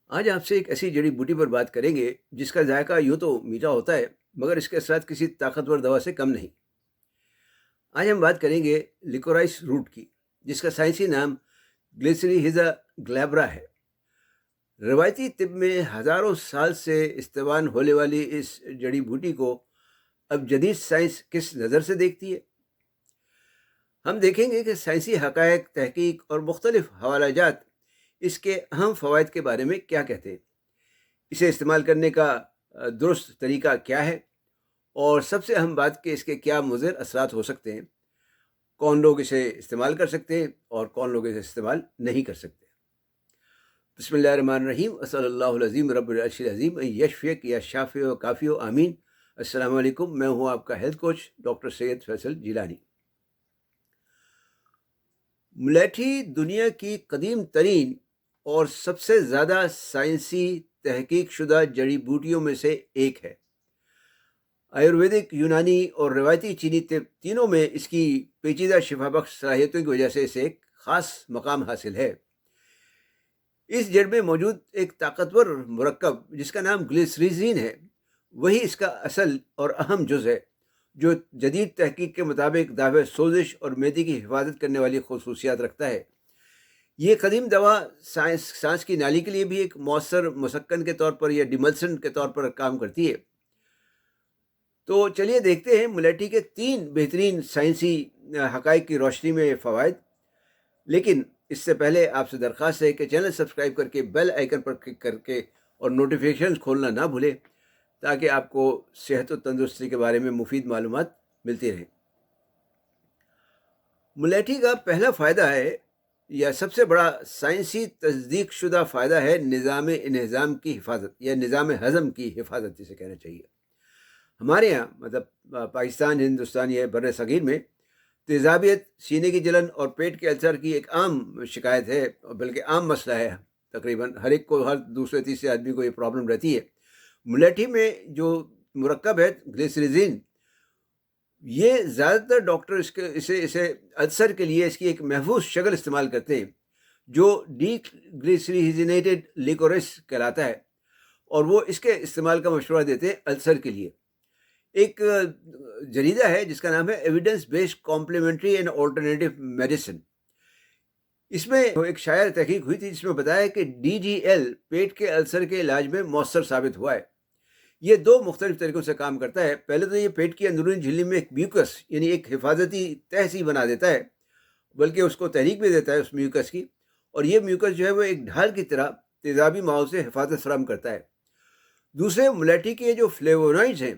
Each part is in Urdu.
آج آپ سے ایک ایسی جڑی بوٹی پر بات کریں گے جس کا ذائقہ یوں تو میٹھا ہوتا ہے مگر اس کے اثرات کسی طاقتور دوا سے کم نہیں۔ آج ہم بات کریں گے لیکورائس روٹ کی، جس کا سائنسی نام گلیسری ہیزا گلیبرا ہے۔ روایتی طب میں ہزاروں سال سے استعمال ہونے والی اس جڑی بوٹی کو اب جدید سائنس کس نظر سے دیکھتی ہے؟ ہم دیکھیں گے کہ سائنسی حقائق، تحقیق اور مختلف حوالہ جات اس کے اہم فوائد کے بارے میں کیا کہتے ہیں، اسے استعمال کرنے کا درست طریقہ کیا ہے، اور سب سے اہم بات کہ اس کے کیا مضر اثرات ہو سکتے ہیں، کون لوگ اسے استعمال کر سکتے ہیں اور کون لوگ اسے استعمال نہیں کر سکتے۔ بسم اللہ الرحمن الرحیم، صلی اللہ العظیم رب العرش العظیم یشفیق یا شافی و کافی و آمین۔ السلام علیکم، میں ہوں آپ کا ہیلتھ کوچ ڈاکٹر سید فیصل جیلانی۔ ملیٹھی دنیا کی قدیم ترین اور سب سے زیادہ سائنسی تحقیق شدہ جڑی بوٹیوں میں سے ایک ہے۔ آیورویدک، یونانی اور روایتی چینی طب تینوں میں اس کی پیچیدہ شفا بخش صلاحیتوں کی وجہ سے اسے ایک خاص مقام حاصل ہے۔ اس جڑ میں موجود ایک طاقتور مرکب جس کا نام گلیسریزین ہے، وہی اس کا اصل اور اہم جز ہے، جو جدید تحقیق کے مطابق دافع سوزش اور معدے کی حفاظت کرنے والی خصوصیات رکھتا ہے۔ یہ قدیم دوا سانس کی نالی کے لیے بھی ایک مؤثر مسکن کے طور پر یا ڈیملسنٹ کے طور پر کام کرتی ہے۔ تو چلیے دیکھتے ہیں ملیٹھی کے 3 بہترین سائنسی حقائق کی روشنی میں فوائد۔ لیکن اس سے پہلے آپ سے درخواست ہے کہ چینل سبسکرائب کر کے بیل آئیکن پر کلک کر کے اور نوٹیفیکیشن کھولنا نہ بھولیں، تاکہ آپ کو صحت و تندرستی کے بارے میں مفید معلومات ملتی رہیں۔ ملیٹھی کا پہلا فائدہ ہے، یا سب سے بڑا سائنسی تصدیق شدہ فائدہ ہے، نظام انہضام کی حفاظت یا نظام ہضم کی حفاظت جسے کہنا چاہیے۔ ہمارے یہاں مطلب پاکستان، ہندوستان یا بر صغیر میں تیزابیت، سینے کی جلن اور پیٹ کے السر کی ایک عام شکایت ہے، بلکہ عام مسئلہ ہے۔ تقریباً ہر ایک کو، ہر دوسرے تیسرے آدمی کو یہ پرابلم رہتی ہے۔ ملیٹھی میں جو مرکب ہے گلیسریزین، یہ زیادہ تر ڈاکٹر اسے السر کے لیے اس کی ایک محفوظ شکل استعمال کرتے ہیں، جو ڈی گلیسریزینیٹڈ لیکورس کہلاتا ہے، اور وہ اس کے استعمال کا مشورہ دیتے ہیں السر کے لیے۔ ایک جریدہ ہے جس کا نام ہے evidence based complementary and alternative medicine. اس میں ایک شائع تحقیق ہوئی تھی جس میں بتایا کہ DGL پیٹ کے السر کے علاج میں مؤثر ثابت ہوا ہے۔ یہ 2 مختلف طریقوں سے کام کرتا ہے۔ پہلے تو یہ پیٹ کی اندرونی جھلی میں ایک میوکس یعنی ایک حفاظتی تہ سی بنا دیتا ہے، بلکہ اس کو تحریک بھی دیتا ہے اس میوکس کی، اور یہ میوکس جو ہے وہ ایک ڈھال کی طرح تیزابی ماحول سے حفاظت فراہم کرتا ہے۔ دوسرے، ملیٹھی کے جو فلیوونائڈز ہیں،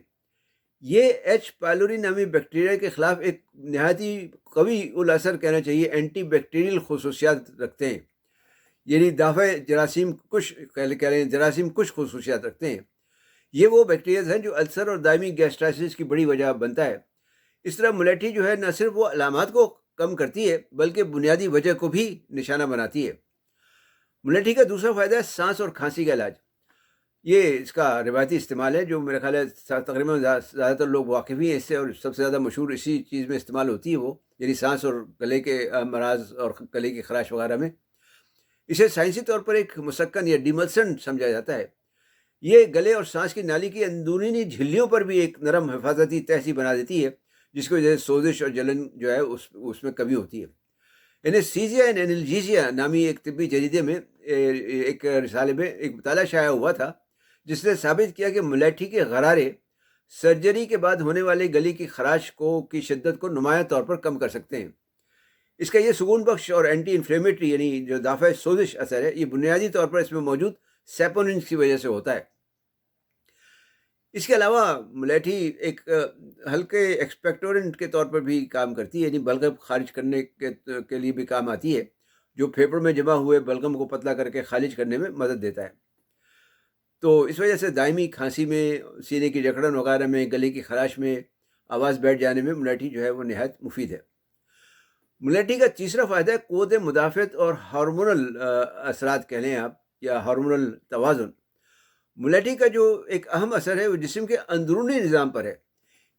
یہ ایچ پائلوری نامی بیکٹیریا کے خلاف ایک نہایتی قوی الاثر کہنا چاہیے اینٹی بیکٹیریل خصوصیات رکھتے ہیں، یعنی دافع جراثیم کش جراثیم کش خصوصیات رکھتے ہیں۔ یہ وہ بیکٹیریاز ہیں جو السر اور دائمی گیسٹرائٹس کی بڑی وجہ بنتا ہے۔ اس طرح ملیٹھی جو ہے نہ صرف وہ علامات کو کم کرتی ہے بلکہ بنیادی وجہ کو بھی نشانہ بناتی ہے۔ ملیٹھی کا دوسرا فائدہ ہے سانس اور کھانسی کا علاج۔ یہ اس کا روایتی استعمال ہے، جو میرا خیال ہے تقریباً زیادہ تر لوگ واقف ہی ہیں اس سے، اور سب سے زیادہ مشہور اسی چیز میں استعمال ہوتی ہے وہ، یعنی سانس اور گلے کے امراض اور گلے کی خراش وغیرہ میں۔ اسے سائنسی طور پر ایک مسکن یا ڈیملسنٹ سمجھا جاتا ہے۔ یہ گلے اور سانس کی نالی کی اندرونی جھلیوں پر بھی ایک نرم حفاظتی تہ سی بنا دیتی ہے، جس کی وجہ سے سوزش اور جلن جو ہے اس میں کمی ہوتی ہے۔ اینستھیزیا اینڈ اینالجیزیا نامی ایک طبی جریدے میں ایک رسالے میں ایک مطالعہ شائع ہوا تھا جس نے ثابت کیا کہ ملیٹھی کے غرارے سرجری کے بعد ہونے والے گلے کی خراش کی شدت کو نمایاں طور پر کم کر سکتے ہیں۔ اس کا یہ سکون بخش اور اینٹی انفلیمیٹری یعنی جو دافع سوزش اثر ہے، یہ بنیادی طور پر اس میں موجود سیپوننس کی وجہ سے ہوتا ہے۔ اس کے علاوہ ملیٹھی ایک ہلکے ایکسپیکٹورنٹ کے طور پر بھی کام کرتی ہے، یعنی بلغم خارج کرنے کے لیے بھی کام آتی ہے، جو پھیپھڑوں میں جمع ہوئے بلغم کو پتلا کر کے خارج کرنے میں مدد دیتا ہے۔ تو اس وجہ سے دائمی کھانسی میں، سینے کی جکڑن وغیرہ میں، گلے کی خراش میں، آواز بیٹھ جانے میں ملیٹھی جو ہے وہ نہایت مفید ہے۔ ملیٹھی کا تیسرا فائدہ ہے قوت مدافعت اور ہارمونل اثرات کہہ لیں آپ، یا ہارمونل توازن۔ ملیٹھی کا جو ایک اہم اثر ہے وہ جسم کے اندرونی نظام پر ہے۔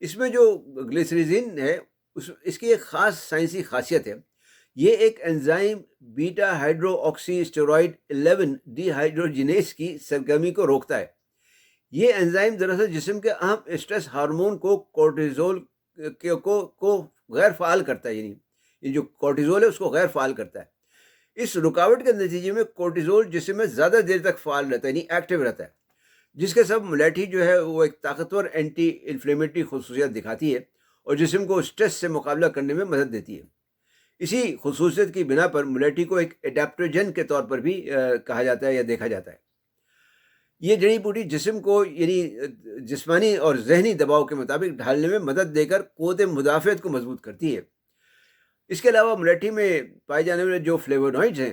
اس میں جو گلیسریزین ہے اس کی ایک خاص سائنسی خاصیت ہے یہ ایک انزائم بیٹا ہائیڈرو آکسی اسٹیرائڈ 11 ڈی ہائیڈروجینیز کی سرگرمی کو روکتا ہے۔ یہ انزائم دراصل جسم کے اہم اسٹریس ہارمون کو کورٹیزول کو غیر فعال کرتا ہے، یعنی یہ جو کورٹیزول ہے اس کو غیر فعال کرتا ہے۔ اس رکاوٹ کے نتیجے میں کورٹیزول جسم میں زیادہ دیر تک فعال رہتا ہے، یعنی ایکٹیو رہتا ہے، جس کے سبب ملیٹھی جو ہے وہ ایک طاقتور اینٹی انفلیمیٹری خصوصیت دکھاتی ہے اور جسم کو اسٹریس سے مقابلہ کرنے میں مدد دیتی ہے۔ اسی خصوصیت کی بنا پر ملیٹھی کو ایک ایڈیپٹوجن کے طور پر بھی کہا جاتا ہے یا دیکھا جاتا ہے۔ یہ جڑی بوٹی جسم کو یعنی جسمانی اور ذہنی دباؤ کے مطابق ڈھالنے میں مدد دے کر قوت مدافعت کو مضبوط کرتی ہے۔ اس کے علاوہ ملیٹھی میں پائے جانے والے جو فلیوونوائڈز ہیں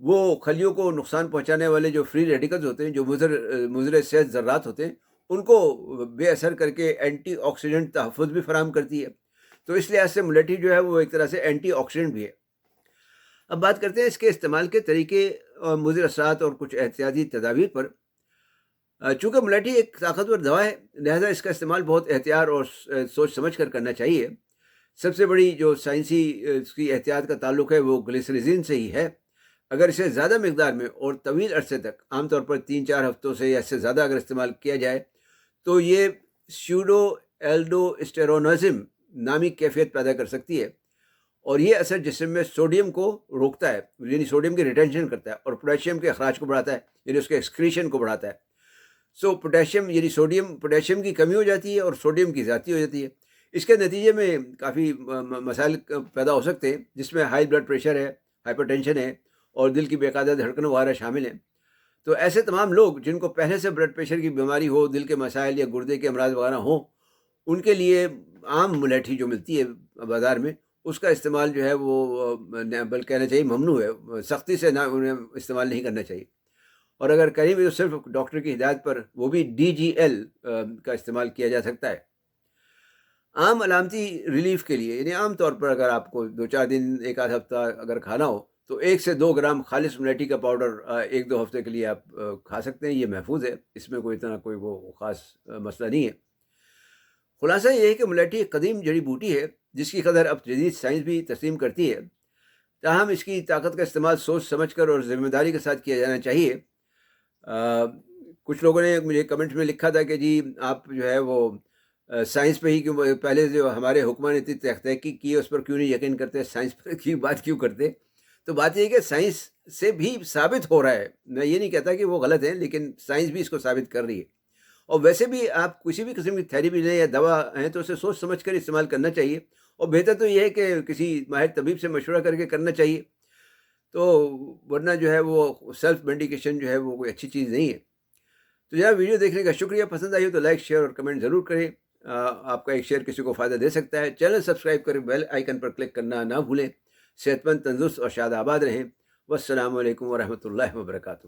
وہ خلیوں کو نقصان پہنچانے والے جو فری ریڈیکلز ہوتے ہیں، جو مضر صحت ذرات ہوتے ہیں، ان کو بے اثر کر کے اینٹی آکسیڈنٹ تحفظ بھی فراہم کرتی ہے۔ تو اس لحاظ سے ملیٹھی جو ہے وہ ایک طرح سے اینٹی آکسیڈنٹ بھی ہے۔ اب بات کرتے ہیں اس کے استعمال کے طریقے اور مضر اثرات اور کچھ احتیاطی تدابیر پر۔ چونکہ ملیٹھی ایک طاقتور دوا ہے، لہذا اس کا استعمال بہت احتیاط اور سوچ سمجھ کر کرنا چاہیے۔ سب سے بڑی جو سائنسی اس کی احتیاط کا تعلق ہے وہ گلیسریزین سے ہی ہے۔ اگر اسے زیادہ مقدار میں اور طویل عرصے تک، عام طور پر 3-4 ہفتوں سے یا اس سے زیادہ اگر استعمال کیا جائے تو یہ سیوڈو ایلڈو اسٹیرونزم نامی کیفیت پیدا کر سکتی ہے، اور یہ اثر جسم میں سوڈیم کو روکتا ہے، یعنی سوڈیم کی ریٹینشن کرتا ہے، اور پوٹیشیم کے اخراج کو بڑھاتا ہے، یعنی اس کے ایکسکریشن کو بڑھاتا ہے۔ پوٹیشیم یعنی پوٹیشیم کی کمی ہو جاتی ہے اور سوڈیم کی زیادتی ہو جاتی ہے۔ اس کے نتیجے میں کافی مسائل پیدا ہو سکتے ہیں، جس میں ہائی بلڈ پریشر ہے، ہائپر ٹینشن ہے، اور دل کی بے قاعدہ دھڑکن وغیرہ شامل ہیں۔ تو ایسے تمام لوگ جن کو پہلے سے بلڈ پریشر کی بیماری ہو، دل کے مسائل یا گردے کے امراض وغیرہ ہوں، ان کے لیے عام ملیٹھی جو ملتی ہے بازار میں، اس کا استعمال جو ہے وہ بلکہ کہنا چاہیے ممنوع ہے، سختی سے نہ انہیں استعمال نہیں کرنا چاہیے، اور اگر کریں بھی تو صرف ڈاکٹر کی ہدایت پر، وہ بھی DGL کا استعمال کیا جا سکتا ہے۔ عام علامتی ریلیف کے لیے، یعنی عام طور پر اگر آپ کو 2-4 دن، 1-8 ہفتہ اگر کھانا ہو تو 1 سے 2 گرام خالص ملیٹھی کا پاؤڈر 1-2 ہفتے کے لیے آپ کھا سکتے ہیں۔ یہ محفوظ ہے، اس میں کوئی اتنا کوئی وہ خاص مسئلہ نہیں ہے۔ خلاصہ یہ ہے کہ ملیٹھی ایک قدیم جڑی بوٹی ہے جس کی قدر اب جدید سائنس بھی تسلیم کرتی ہے، تاہم اس کی طاقت کا استعمال سوچ سمجھ کر اور ذمہ داری کے ساتھ کیا جانا چاہیے۔ کچھ لوگوں نے مجھے کمنٹ میں لکھا تھا کہ جی آپ جو ہے وہ سائنس پہ ہی کیوں، پہلے جو ہمارے حکماں نے اتنی تحقیق کی ہے اس پر کیوں نہیں یقین کرتے، سائنس پر کی بات کیوں کرتے؟ تو بات یہ ہے کہ سائنس سے بھی ثابت ہو رہا ہے، میں یہ نہیں کہتا کہ وہ غلط ہے، لیکن سائنس بھی اس کو ثابت کر رہی ہے۔ اور ویسے بھی آپ کسی بھی قسم کی تھیراپی لیں یا دوا ہیں تو اسے سوچ سمجھ کر استعمال کرنا چاہیے، اور بہتر تو یہ ہے کہ کسی ماہر طبیب سے مشورہ کر کے کرنا چاہیے، تو ورنہ جو ہے وہ سیلف میڈیکیشن جو ہے وہ کوئی اچھی چیز نہیں ہے۔ تو جناب ویڈیو دیکھنے کا شکریہ، پسند آئی ہو تو لائک، شیئر اور کمنٹ ضرور کریں۔ آپ کا ایک شیئر کسی کو فائدہ دے سکتا ہے۔ چینل سبسکرائب کریں، بیل آئیکن پر کلک کرنا نہ بھولیں۔ صحت مند، تندرست اور شاد آباد رہیں۔ والسلام علیکم ورحمۃ اللہ وبرکاتہ۔